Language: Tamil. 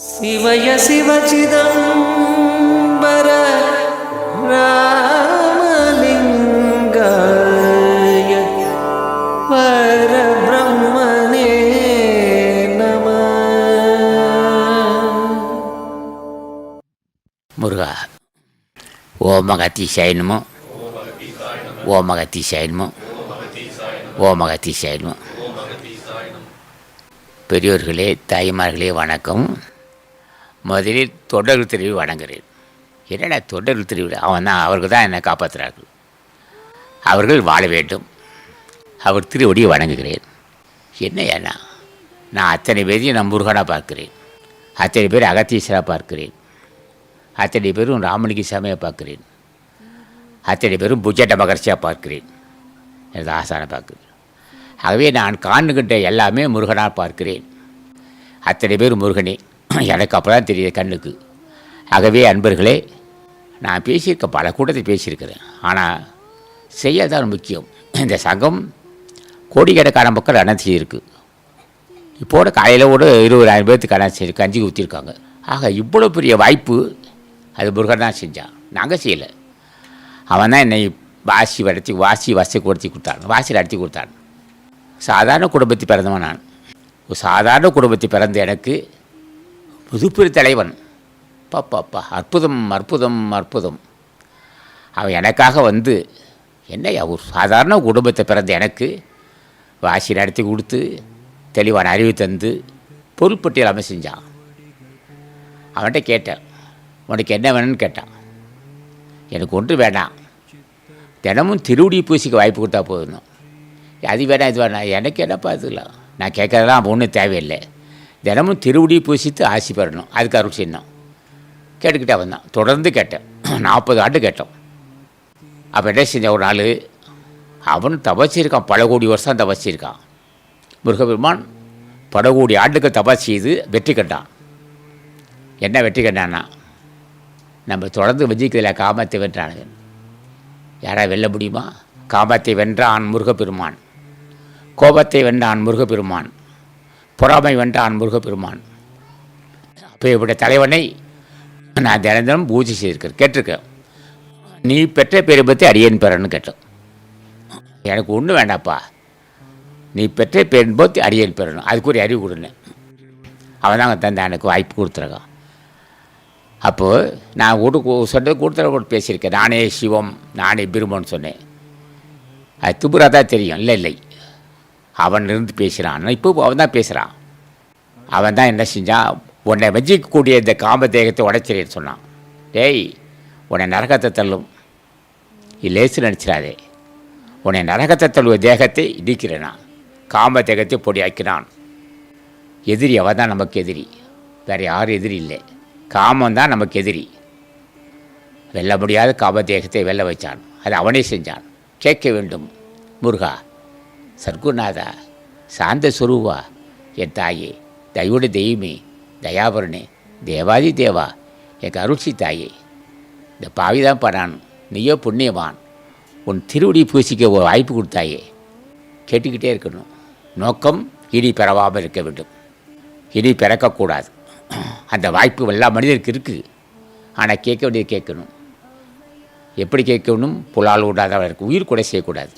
சிவய சிவச்சிதம்பர ராமலிங்காய பரபிரம்மனே நம. முருகா ஓமகத்தீசாய நமோ, ஓமகத்தீசாய நமோ, ஓமகத்தீசாய நமோ. பெரியோர்களே, தாய்மார்களே, வணக்கம். முதலில் தொடர் திருவி வணங்குகிறேன். என்னடா தொடர் திருவி? அவர்கள் தான் என்னை காப்பாற்றுறார்கள். அவர்கள் வாழ வேண்டும். அவர் திருவடியை வணங்குகிறேன். என்ன நான் அத்தனை பேரையும் நான் முருகனாக பார்க்கிறேன், அத்தனை பேர் அகத்தீஸ்வராக பார்க்கிறேன், அத்தனை பேரும் ராமலிங்க சாமியாக பார்க்கிறேன், அத்தனை பேரும் புஜட்ட மகர்ஷியாக பார்க்கிறேன், எனது ஆசானை பார்க்கிறேன். ஆகவே நான் காணுகின்ற எல்லாமே முருகனாக பார்க்கிறேன். அத்தனை பேர் முருகனே. எனக்கு அப்போ தான் தெரியுது கண்ணுக்கு. ஆகவே அன்பர்களே, நான் பேசியிருக்கேன், பல கூட்டத்தில் பேசியிருக்கிறேன். ஆனால் செய்யதான் முக்கியம். இந்த சங்கம் கோடிக்கணக்கான மக்கள் அணைச்சி இருக்குது. இப்போட காலையில் கூட 20,000 பேர்த்துக்கு அணைச்சி கஞ்சி ஊற்றிருக்காங்க. ஆக இவ்வளோ பெரிய வாய்ப்பு அது முருகன் தான் செஞ்சான், நாங்கள் செய்யலை. அவன் தான் என்னை வாசி கொடுத்து கொடுத்தான், வாசியில் அடித்து கொடுத்தான். சாதாரண குடும்பத்தில் பிறந்தவன் நான். ஒரு சாதாரண குடும்பத்தில் பிறந்த எனக்கு புதுப்பெரிய தலைவன். பாப்பா, அற்புதம் அற்புதம் அற்புதம். அவன் எனக்காக வந்து என்னையா ஒரு சாதாரண குடும்பத்தை பிறந்த எனக்கு வாசி நடத்தி கொடுத்து தெளிவான அறிவு தந்து பொருட்பட்டியல் அமைச்சு செஞ்சான். அவன்கிட்ட கேட்டேன், உனக்கு என்ன வேணும்னு கேட்டான். எனக்கு ஒன்று வேண்டாம், தினமும் திருவடி பூசிக்க வாய்ப்பு கொடுத்தா போதும். அது வேணாம் இது வேணாம், எனக்கு என்னப்பா இதுலாம் நான் கேட்குறதெல்லாம் ஒன்றும் தேவையில்லை. தினமும் திருவடி பூசித்து ஆசி பெறணும், அதுக்கு அருள் செய்யணும். கேட்டுக்கிட்டே வந்தான். தொடர்ந்து கேட்டேன், 40 ஆண்டு கேட்டோம். அப்போ என்ன செஞ்சான், ஒரு நாள் அவன் தபசிருக்கான், பல கோடி வருஷம் தபசிருக்கான். முருகபெருமான் பல கோடி ஆண்டுக்கு தபஸ் செய்து வெற்றி கண்டான். என்ன வெற்றி கண்டான்னா, நம்ம தொடர்ந்து வஞ்சிக்கிறதுல காமத்தை வென்றானு. யாராவது வெல்ல முடியுமா? காமத்தை வென்றான் முருகப்பெருமான், கோபத்தை வென்றான் முருகப்பெருமான், பொறாமை வென்றான் முருகப்பெருமான். அப்போ இப்படி தலைவனை நான் தினம் பூஜை செய்திருக்கேன். கேட்டிருக்கேன், நீ பெற்ற பேரை பற்றி அடியேன் பெறன்னு கேட்டோம். எனக்கு ஒன்றும் வேண்டாப்பா, நீ பெற்ற பேரை பற்றி அடியேன் பெறணும், அதுக்கு ஒரு அறிவு கொடுங்க. அவன் தாங்க தந்தை எனக்கு வாய்ப்பு கொடுத்துருக்கான். அப்போது நான் சொன்னது கொடுத்துற பேசியிருக்கேன். நானே சிவம், நானே பிரம்மன்னு சொன்னேன். அது துப்புரா தான் தெரியும். இல்லை அவன் இருந்து பேசுகிறான். இப்போ அவன் தான் பேசுகிறான். அவன் தான் என்ன செஞ்சான், உன்னை வஞ்சிக்கக்கூடிய இந்த காமதேகத்தை உடைச்சிறேன்னு சொன்னான். டேய், உன்னை நரகத்தை தள்ளும், லேசு நினச்சிடாதே. உன்னை நரகத்தை தள்ளுவ தேகத்தை இடிக்கிறேனா, காமதேகத்தை பொடியாக்கினான். எதிரி அவன் தான் நமக்கு எதிரி, வேறு யாரும் எதிரி இல்லை. காமம் தான் நமக்கு எதிரி. வெல்ல முடியாத காமதேகத்தை வெல்ல வச்சான். அது அவனே செஞ்சான். கேட்க வேண்டும், முருகா, சர்க்குநாதா, சாந்த சுரூபா, என் தாயே, தயோட தெய்வமே, தயாபரணே, தேவாதி தேவா, எனக்கு அருட்சி தாயே, இந்த பாவிதான் பரான், நீயோ புண்ணியவான், உன் திருவடி பூசிக்க ஒரு வாய்ப்பு கொடுத்தாயே. கேட்டுக்கிட்டே இருக்கணும். நோக்கம் இனி பெறவாமல் இருக்க வேண்டும், இனி பிறக்கக்கூடாது. அந்த வாய்ப்பு எல்லா மனிதருக்கு இருக்குது. ஆனால் கேட்க வேண்டியது கேட்கணும். எப்படி கேட்கணும்? புலால் விடாதவன் இருக்கு, உயிர் கூட செய்யக்கூடாது.